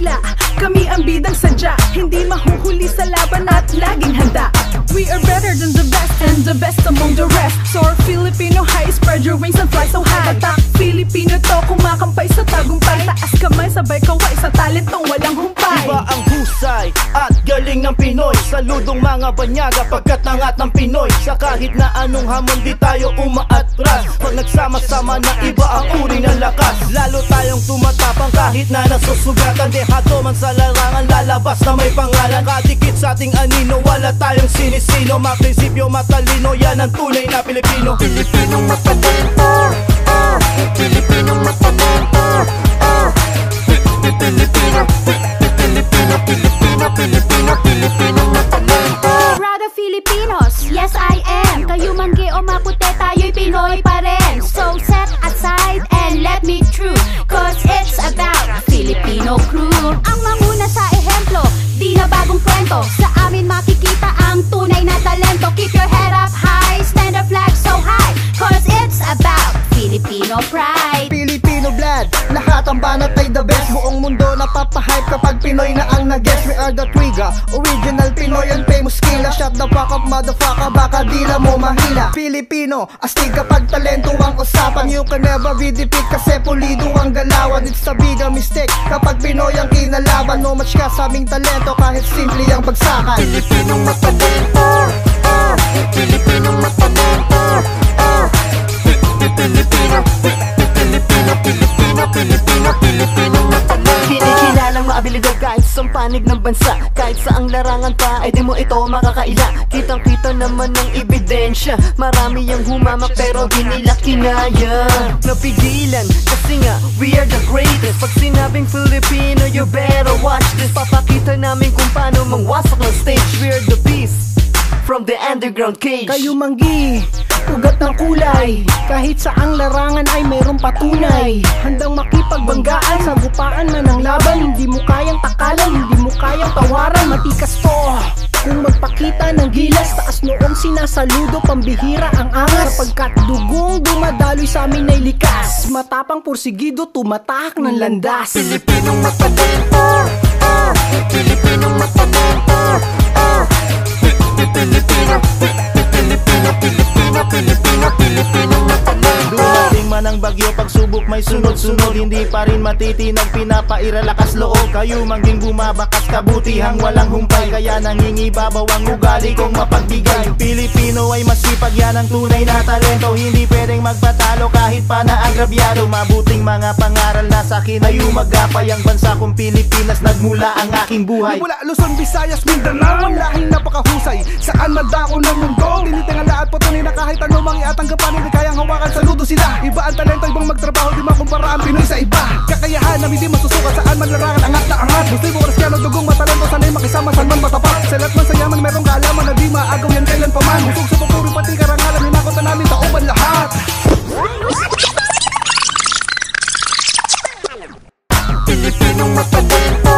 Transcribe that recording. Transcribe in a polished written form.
tila kami ang bidang sadya, hindi mahuhuli sa laban at laging handa. We are better than the best and the best among the rest. Soar Filipino high, spread your wings and fly so high. Tatak Filipino to, kumakampay sa tagumpay. Taas kamay, sabay kaway sa talentong walang humpay. Iba ang husay at galing ng Pinoy. Saludong mga banyaga pagkat nangat ng Pinoy. Sa kahit na anong hamon di tayo umaatras. Pag nagsama-sama na iba ang uri ng lakas. Lalo tayong tumatapang kahit na nasusugatan. Dehado man sa larangan, lalabas na may pangalan. Kadikit sa ating anino, wala tayong sinisino. Maprinsipyo, matalino, yan ang tunay na Pilipino. Pilipinong matalento, Pilipinong matalento, Pilipino, Pilipino, Pilipino, Pilipino, Pilipinong matalento. Proud of Filipinos, yes I am. Kayo manggi o maputi, tayo'y Pinoy pa rin. So set aside and let me through, cause it's about Filipino crew. Ang manguna sa ehemplo, di na bagong kwento. Sa amin makikita ang tunay na talento. Keep your head up high, stand a flag so high, cause it's about Filipino pride. Filipino blood, lahat ang banat ay the best. Buong mundo napapahype kapag Pinoy na ang nag-guess. We are the Twiga, original Pinoy and famous killer. Shut the fuck up motherfucker, baka dila mo mahila. Filipino, astig kapag talento ang usapan. You can never be defeat kasi pulido ang galawan. It's a bigger mistake kapag Pinoy ang kinalaban. No match ka sa aming talento kahit simple ang bagsakan. Pilipinong matalento, Pilipinong matalento, Pilipino, Pilipino, Pilipino, Pilipino, Pilipinong matalento. Kinikilalang maabilidad kahit sa panig ng bansa. Kahit saang larangan pa ay di mo ito makakaila. Kitang-kita naman ng ebidensya. Marami ang humamak pero di nila kinaya. Napigilan kasi nga we are the greatest. Pag sinabing Filipino, you better watch this. Papakita namin kung paano mangwasak ng stage. We are the beast from the underground cage. Kayo manggi, ugat ng kulay. Kahit saang larangan ay mayroong patunay. Handang makipagbanggaan, sagupaan man ang laban. Hindi mo kayang takalan, hindi mo kayang tawaran. Matikas to kung magpakita ng gilas. Taas noong sinasaludo, pambihira ang angas. Sapagkat dugong dumadaloy sa amin ay likas. Matapang porsigido, tumatahak ng landas. Pilipinong matalento, Pilipinong matalento, Pilipino, Pilipino, Pilipino, Pilipino, Pilipinong matalento. Dumating man ang bagyo, pagsubok may sunod-sunod. Hindi pa rin matitinag, pinapaira lakas loob. Kayo mangging bumabakas, kabutihang walang humpay. Kaya nangingibabaw ang ugali kong mapagbigay. Pilipino ay masipag, yan ang tunay na talento. Hindi pwedeng magpatalo kahit pa na agrabyado. Mabuting mga pangaral na sa'kin ay umagapay. Ang bansa kong Pilipinas, nagmula ang aking buhay. Mula Luzon, Visayas, Mindanao, ang lahing napakahusay. Saan madako ng mundo, tinitingala at patunay na kahit ano mang iatanggapan, hindi kayang hawakan, saludo sila. Iba ang talento, ibang magtrabaho, di makumpara ang Pinoy sa iba. Kakayahan na hindi masusukat, saan man larangan, angat na angat. Muslimo, Kristyano, dugong matalento, sanay makisama, saan man matapat. Sa lahat man sa yaman, merong kaalaman na di maagaw yan kailan pa man. Busog sa papuri, pati karangalan, hinakot na namin tauban lahat. Pilipinong matalento,